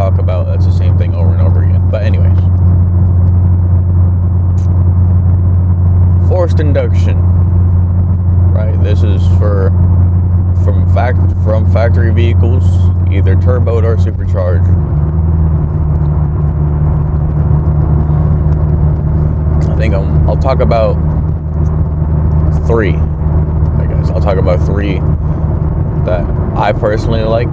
talk about, that's the same thing over and over again. But anyways, forced induction, right? This is from factory vehicles, either turboed or supercharged. I think I'll talk about three. I guess I'll talk about three that I personally like.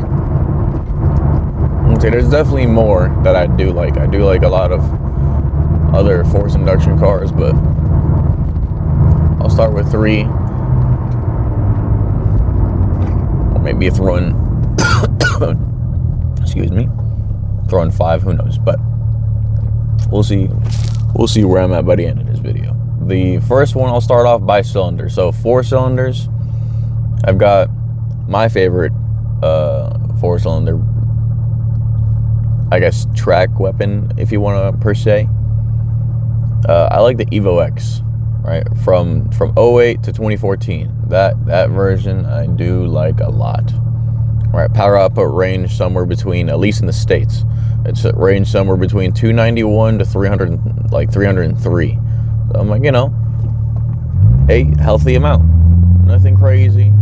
Okay, there's definitely more that I do like. I do like a lot of other forced induction cars, but I'll start with three. Or maybe throwing excuse me, throwing five, who knows, but we'll see where I'm at by the end of this video. The first one, I'll start off by cylinder. So 4 cylinders. I've got my favorite 4-cylinder, I guess, track weapon, if you want to per se. I like the EVO X, right? From 08 to 2014. That version I do like a lot. Right, power output range somewhere between, at least in the States, it's a range somewhere between 291 to 300, like 303. So I'm like, a healthy amount. Nothing crazy,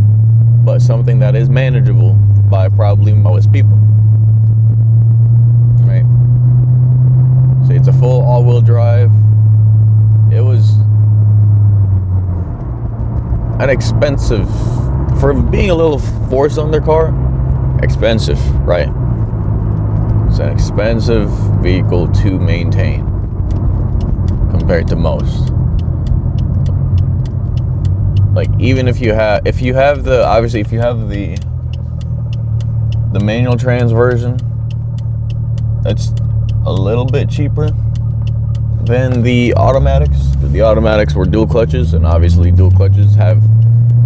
but something that is manageable by probably most people. Right? So it's a full all-wheel drive. It was an expensive, for being a little 4-cylinder car, expensive, right? It's an expensive vehicle to maintain compared to most. Like, even if you have the manual trans version, that's a little bit cheaper than the automatics. The automatics were dual clutches, and obviously dual clutches have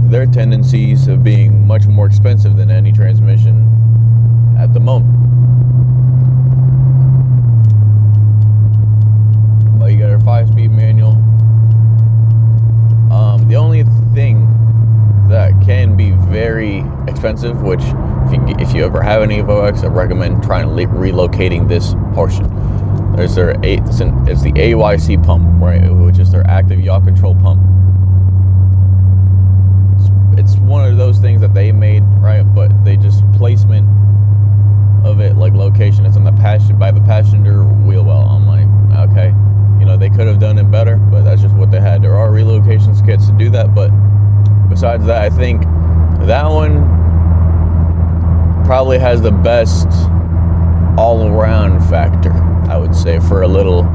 their tendencies of being much more expensive than any transmission at the moment. But you got a 5-speed manual. The only thing that can be very expensive, which if you ever have an EVO X, I recommend trying to relocating this portion. It's the AYC pump, right, which is their active yaw control pump. It's one of those things that they made, right, but they just placement of it, like location, it's on the by the passenger wheel well. I'm like, okay, they could have done it better, but that's just what they had. There are relocations kits to do that, but besides that, I think that one probably has the best all-around factor, I would say, for a little,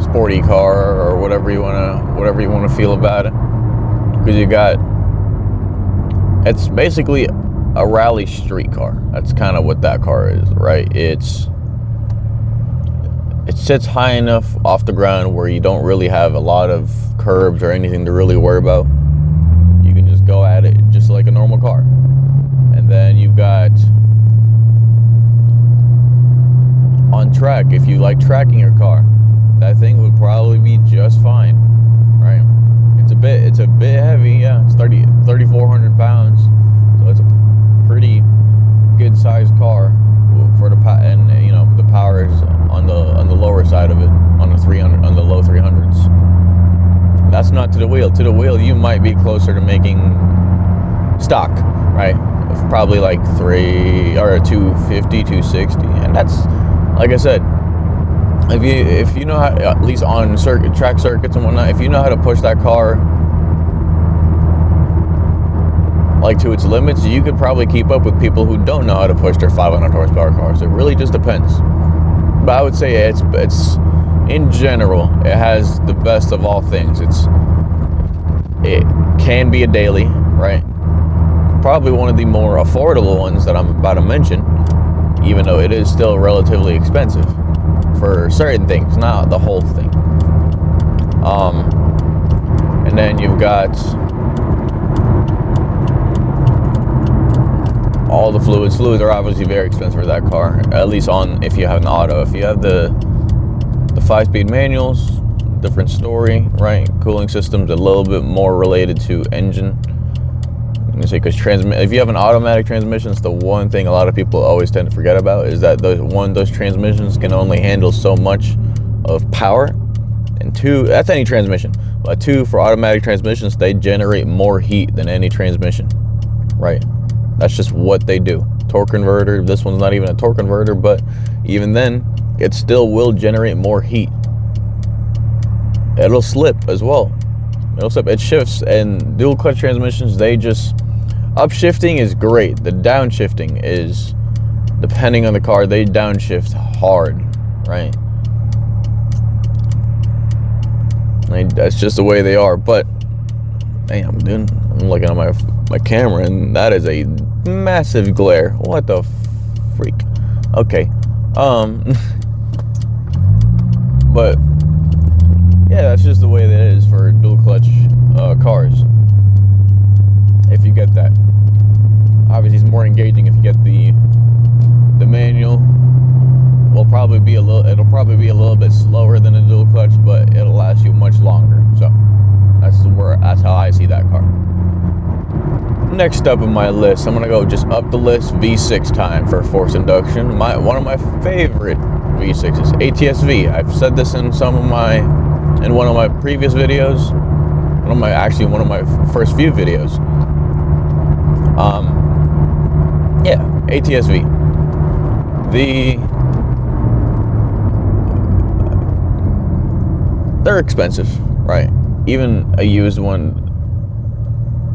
sporty car or whatever you want to feel about it. Because it's basically a rally street car. That's kind of what that car is, right? It sits high enough off the ground where you don't really have a lot of curbs or anything to really worry about. You can just go at it just like a normal car. And then you've got on track, if you like tracking your car, that thing would probably be just fine, right? It's a bit heavy, yeah. It's 3,400 pounds, so it's a pretty good sized car for the the power is on the lower side of it, on the low 300s. That's not to the wheel. To the wheel, you might be closer to making stock, right? Probably like 250, 260, and that's, like I said, if you know how, at least on track circuits and whatnot, if you know how to push that car like to its limits, you could probably keep up with people who don't know how to push their 500 horsepower cars. It really just depends. But I would say it's in general, it has the best of all things. It can be a daily, right? Probably one of the more affordable ones that I'm about to mention, even though it is still relatively expensive for certain things, not the whole thing. And then you've got all the fluids. Fluids are obviously very expensive for that car, at least if you have an auto. If you have the 5-speed manuals, different story, right? Cooling system's a little bit more related to engine. You say, because if you have an automatic transmission, it's the one thing a lot of people always tend to forget about, is that those transmissions can only handle so much of power, and two, that's any transmission, but two, for automatic transmissions, they generate more heat than any transmission, right? That's just what they do. Torque converter, this one's not even a torque converter, but even then, it still will generate more heat. It'll slip as well. It'll slip, it shifts, and dual clutch transmissions, they just, upshifting is great. The downshifting is, depending on the car, they downshift hard, right? That's just the way they are. But damn, dude, I'm looking at my camera, and that is a massive glare. What the freak? Okay, but yeah, that's just the way that it is for dual clutch cars. If you get that, obviously it's more engaging if you get the manual. It'll probably be a little bit slower than a dual clutch, but it'll last you much longer. So that's how I see that car. Next up on my list, I'm gonna go just up the list, V6 time for forced induction. One of my favorite V6s, ATS-V. I've said this in one of my previous videos, one of my first few videos. Yeah, ATS-V. They're expensive, right? Even a used one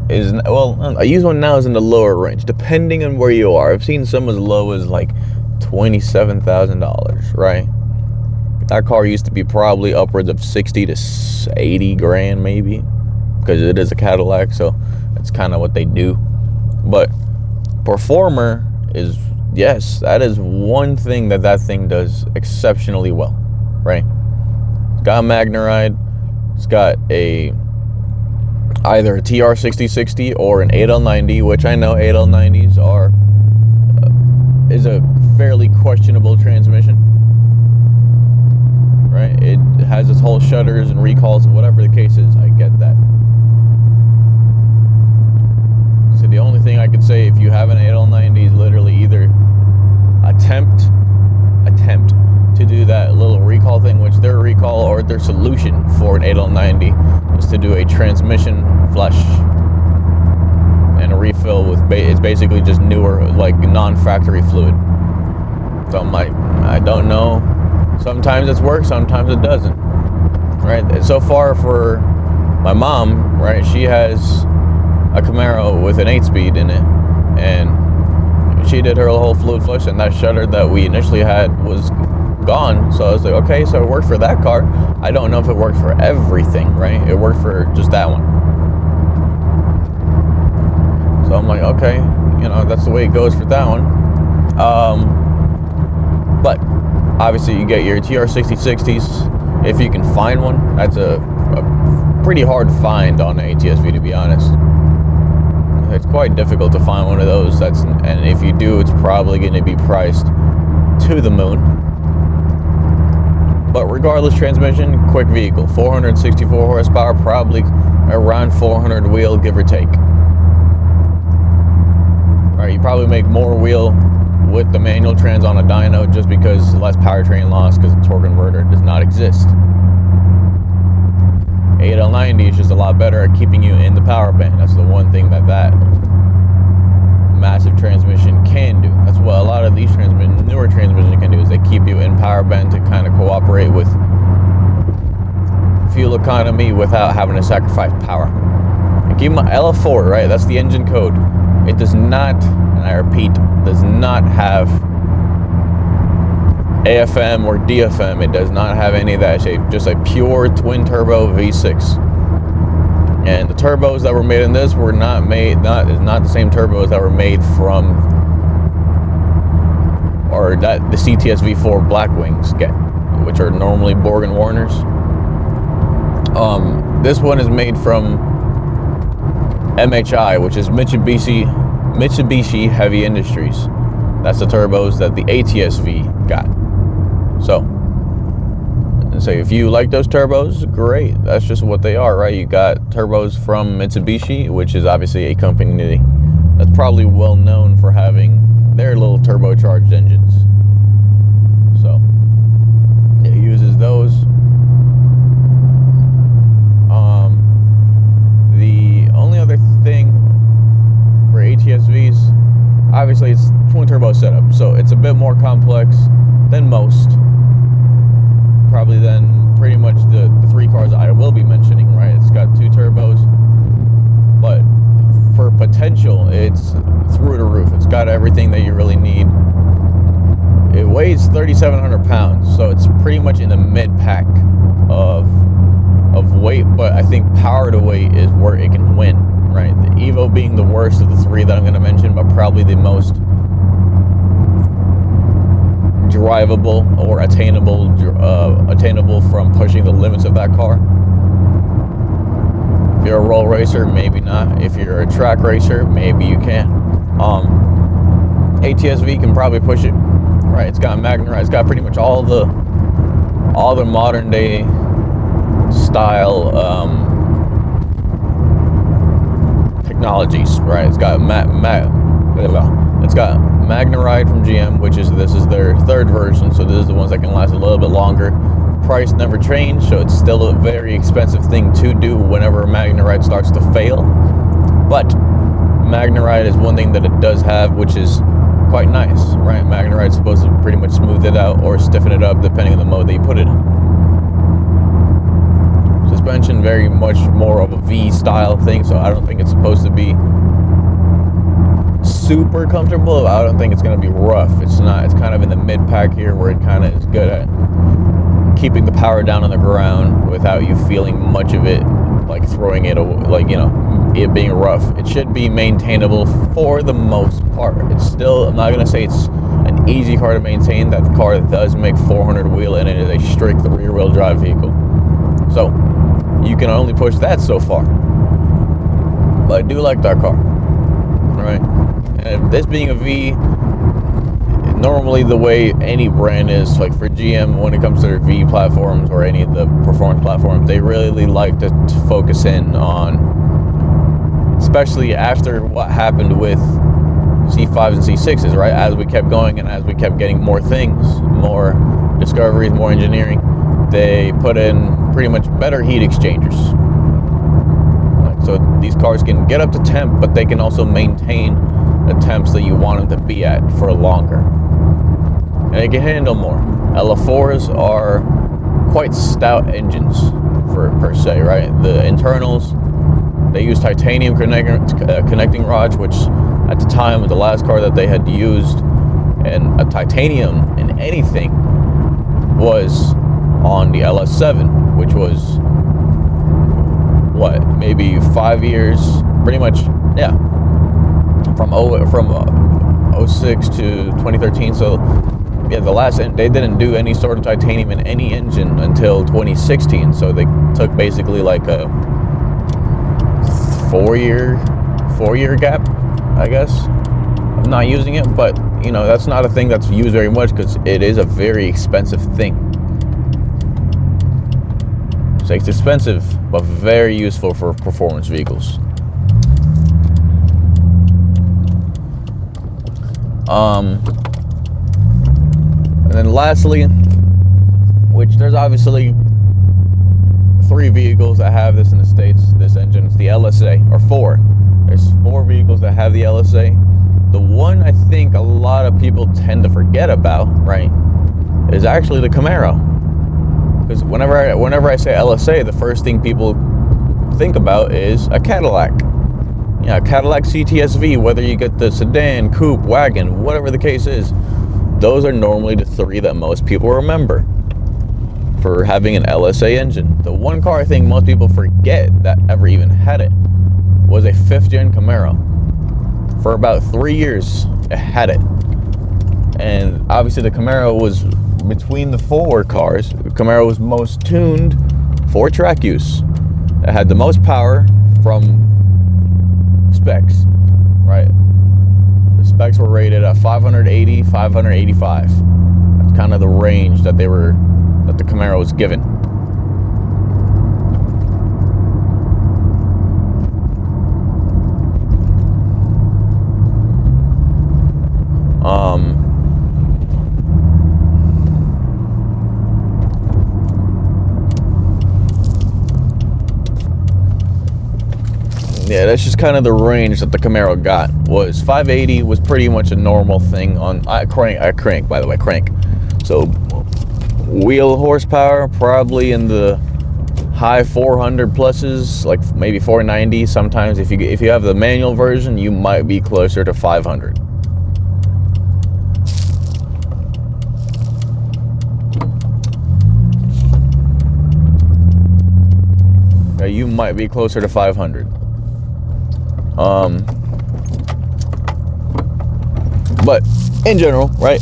is, well, a used one now is in the lower range, depending on where you are. I've seen some as low as like $27,000, right? That car used to be probably upwards of 60 to 80 grand, maybe, because it is a Cadillac, so that's kind of what they do. But performer is, yes, that is one thing that thing does exceptionally well, right? It's got a MagneRide, it's got either a TR6060 or an 8L90, which I know 8L90s is a fairly questionable transmission, right? It has its whole shutters and recalls and whatever the case is. I get that. So the only thing I could say, if you have an 8L90, is literally either attempt to do that little recall thing, which their recall or their solution for an 8L90 is to do a transmission flush and a refill with it's basically just newer, like non-factory fluid. So I'm like, I don't know. Sometimes it's works, sometimes it doesn't, right? And so far for my mom, right, she has a Camaro with an 8-speed in it, and she did her whole fluid flush, and that shutter that we initially had was gone. So I was like, okay, so it worked for that car. I don't know if it worked for everything, right? It worked for just that one. So I'm like, okay, you know, that's the way it goes for that one. But obviously you get your TR6060s if you can find one. That's a pretty hard find on an ATS-V, to be honest. It's quite difficult to find one of those. And if you do, it's probably going to be priced to the moon. But regardless, transmission, quick vehicle, 464 horsepower, probably around 400 wheel, give or take. All right, you probably make more wheel with the manual trans on a dyno just because less powertrain loss, because the torque converter does not exist. 8L90 is just a lot better at keeping you in the power band. That's the one thing that massive transmission can do. That's what a lot of these newer transmissions can do, is they keep you in power band to kind of cooperate with fuel economy without having to sacrifice power. And keep in mind, LF4, right? That's the engine code. It does not, and I repeat, does not have AFM or DFM. It does not have any of that shape. Just a pure twin turbo V6. And the turbos that were made in this were not the same turbos that were made from, or that the CTS V4 Blackwings get, which are normally Borg and Warners. This one is made from MHI, which is Mitsubishi Heavy Industries. That's the turbos that the ATS-V got. So if you like those turbos, great. That's just what they are, right? You got turbos from Mitsubishi, which is obviously a company that's probably well known for having their little turbocharged engines. So it uses those. The only other thing for ATS-Vs, obviously it's twin turbo setup, so it's a bit more complex than most. Probably than pretty much the three cars I will be mentioning, right? It's got two turbos, but for potential, it's through the roof. It's got everything that you really need. It weighs 3,700 pounds, so it's pretty much in the mid-pack of weight, but I think power to weight is where it can win, right? The EVO being the worst of the three that I'm going to mention, but probably the most drivable or attainable from pushing the limits of that car. If you're a roll racer, maybe not. If you're a track racer, maybe you can. ATS-V can probably push it, right? It's got MagneRide. It's got pretty much all the modern day style technologies, right? It's got it's got MagneRide from GM, this is their third version, so this is the ones that can last a little bit longer. Price never changed, so it's still a very expensive thing to do whenever MagneRide starts to fail. But MagneRide is one thing that it does have, which is quite nice, right? MagneRide is supposed to pretty much smooth it out or stiffen it up depending on the mode that you put it in. Suspension, very much more of a V style thing, so I don't think it's supposed to be super comfortable. I don't think it's going to be rough. It's not. It's kind of in the mid-pack here where it kind of is good at keeping the power down on the ground without you feeling much of it, like throwing it, like, you know, it being rough. It should be maintainable for the most part. It's still, I'm not going to say it's an easy car to maintain. That car does make 400 wheel and it is a strict rear-wheel drive vehicle. So you can only push that so far. But I do like that car. Right? And this being a V, normally the way any brand is, like for GM, when it comes to their V platforms or any of the performance platforms, they really like to focus in on, especially after what happened with C5s and C6s, right? As we kept going and as we kept getting more things, more discoveries, more engineering, they put in pretty much better heat exchangers. So these cars can get up to temp, but they can also maintain the temps that you want them to be at for longer. And they can handle more. LF4s are quite stout engines per se, right? The internals, they use titanium connecting rods, which at the time of the last car that they had used, and a titanium in anything was on the LS7, which was what, maybe 5 years, pretty much, yeah, from 06 to 2013. So yeah, they didn't do any sort of titanium in any engine until 2016. So they took basically like a four year gap, I guess, of not using it. But you know, that's not a thing that's used very much because it is a very expensive thing. So it's expensive, but very useful for performance vehicles. And then lastly, which there's obviously 3 vehicles that have this in the States, this engine. It's the LSA, or 4. There's 4 vehicles that have the LSA. The one I think a lot of people tend to forget about, right, is actually the Camaro. Because whenever I say LSA, the first thing people think about is a Cadillac. Yeah, Cadillac CTS-V, whether you get the sedan, coupe, wagon, whatever the case is, those are normally the 3 that most people remember for having an LSA engine. The one car I think most people forget that ever even had it was a 5th gen Camaro. For about 3 years, it had it. And obviously the Camaro was, between the 4 cars, the Camaro was most tuned for track use. It had the most power from specs, right? The specs were rated at 580, 585. That's kind of the range that the Camaro was given. that's just kind of the range that the Camaro got. Was 580 was pretty much a normal thing on crank, by the way, crank. So wheel horsepower probably in the high 400 pluses, like maybe 490. Sometimes if you have the manual version, you might be closer to 500. You might be closer to 500. But in general, right,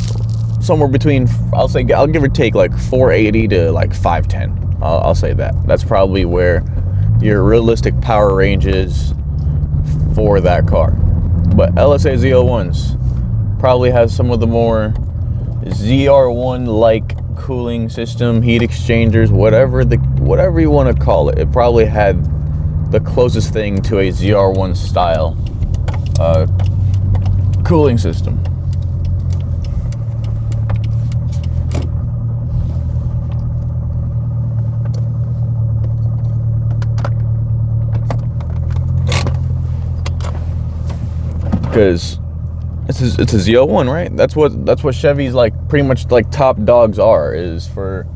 somewhere between, I'll give or take like 480 to like 510. I'll say that. That's probably where your realistic power range is for that car. But LSA ZL1s probably has some of the more ZR1 like cooling system, heat exchangers, whatever you want to call it. It probably had the closest thing to a ZR1 style cooling system. Because it's a ZL1, right? That's what Chevy's like, pretty much like top dogs are, is for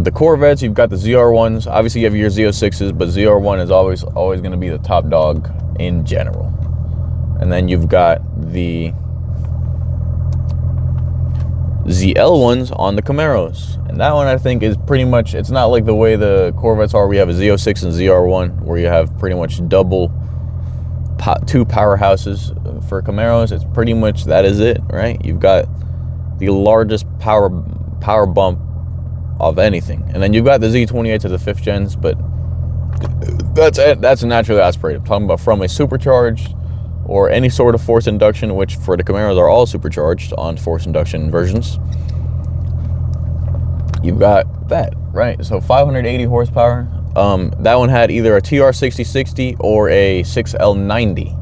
the Corvettes. You've got the ZR1s. Obviously you have your Z06s, but ZR1 is always going to be the top dog in general. And then you've got the ZL1s on the Camaros, and that one I think is pretty much, it's not like the way the Corvettes are. We have a Z06 and ZR1 where you have pretty much double two powerhouses for Camaros. It's pretty much, that is it, right? You've got the largest power bump of anything, and then you've got the Z28 to the 5th gens, but that's naturally aspirated. I'm talking about from a supercharged or any sort of forced induction, which for the Camaros are all supercharged on forced induction versions. You've got that, right? So 580 horsepower. That one had either a TR6060 or a 6L90,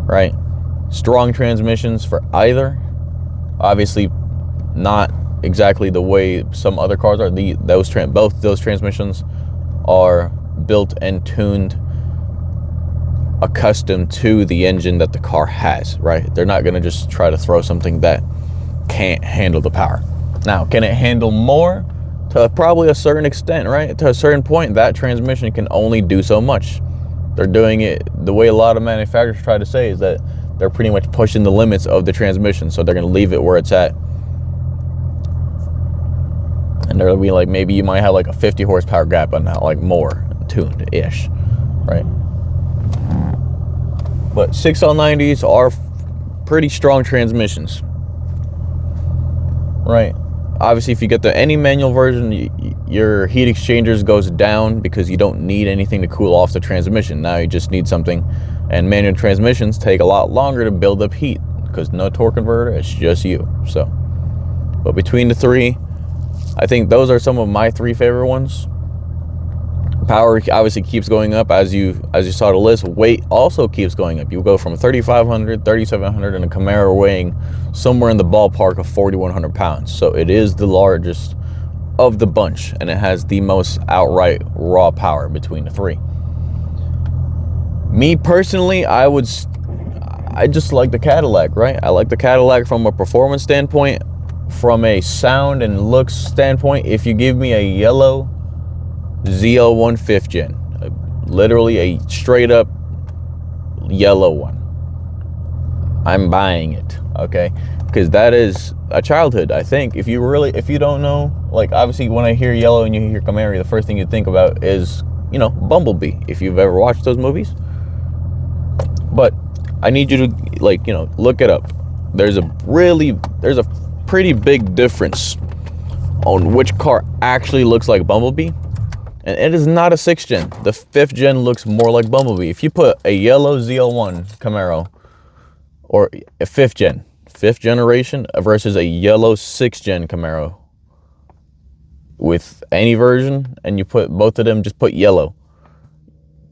right? Strong transmissions for either. Obviously not exactly the way some other cars are. Both those transmissions are built and tuned, accustomed to the engine that the car has, right? They're not going to just try to throw something that can't handle the power. Now, can it handle more? To probably a certain extent, right? To a certain point, that transmission can only do so much. They're doing it the way a lot of manufacturers try to say, is that they're pretty much pushing the limits of the transmission, so they're going to leave it where it's at. And there'll be like, maybe you might have like a 50 horsepower gap on that, like more tuned-ish, right? But 6L90s are pretty strong transmissions, right? Obviously, if you get any manual version, your heat exchangers goes down because you don't need anything to cool off the transmission. Now you just need something, and manual transmissions take a lot longer to build up heat because no torque converter, it's just you. So, but between the three, I think those are some of my three favorite ones. Power obviously keeps going up as you saw the list. Weight also keeps going up. You go from 3,500, 3,700 in a Camaro weighing somewhere in the ballpark of 4,100 pounds. So it is the largest of the bunch, and it has the most outright raw power between the three. Me personally, I just like the Cadillac, right? I like the Cadillac from a performance standpoint, from a sound and looks standpoint. If you give me a yellow ZL1 5th gen, literally a straight up yellow one, I'm buying it, okay? Because that is a childhood, I think. If you don't know, like, obviously when I hear yellow and you hear Camaro, the first thing you think about is, you know, Bumblebee, if you've ever watched those movies. But I need you to, like, you know, look it up. There's a pretty big difference on which car actually looks like Bumblebee. And it is not a 6th gen. The 5th gen looks more like Bumblebee. If you put a yellow ZL1 Camaro or a 5th generation versus a yellow 6th gen Camaro with any version, and you put both of them, just put yellow,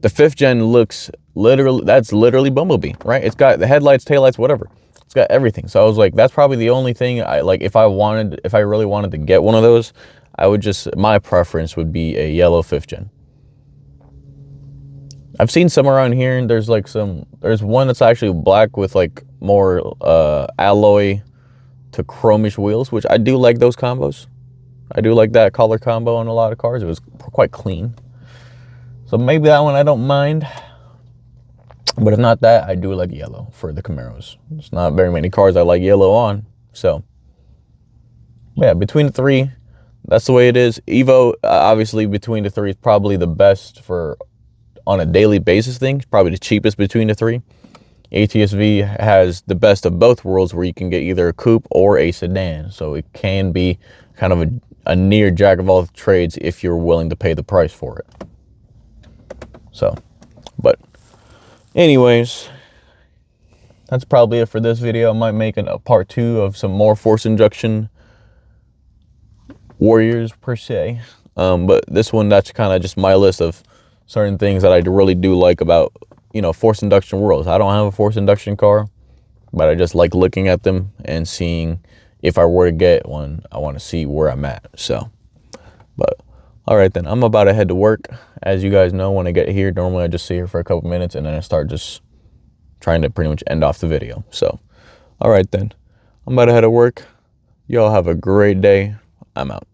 the 5th gen looks that's literally Bumblebee, right? It's got the headlights, taillights, whatever. It's got everything. So I was like, that's probably the only thing I like. If I really wanted to get one of those, my preference would be a yellow 5th gen. I've seen some around here, and there's like there's one that's actually black with like more alloy to chromish wheels, which I do like those combos. I do like that color combo on a lot of cars. It was quite clean. So maybe that one I don't mind. But if not that, I do like yellow for the Camaros. There's not very many cars I like yellow on. So yeah, between the three, that's the way it is. EVO, obviously between the three is probably the best for on a daily basis thing. Probably the cheapest between the three. ATS-V has the best of both worlds, where you can get either a coupe or a sedan. So it can be kind of a near jack of all trades if you're willing to pay the price for it. So, but anyways, that's probably it for this video. I might make a part 2 of some more force injection warriors per se. But this one, that's kind of just my list of certain things that I really do like about, you know, force induction worlds. I don't have a force induction car, but I just like looking at them and seeing if I were to get one, I want to see where I'm at. So, but all right then, I'm about to head to work. As you guys know, when I get here, normally I just sit here for a couple minutes and then I start just trying to pretty much end off the video. So, all right then, I'm about to head to work. Y'all have a great day. I'm out.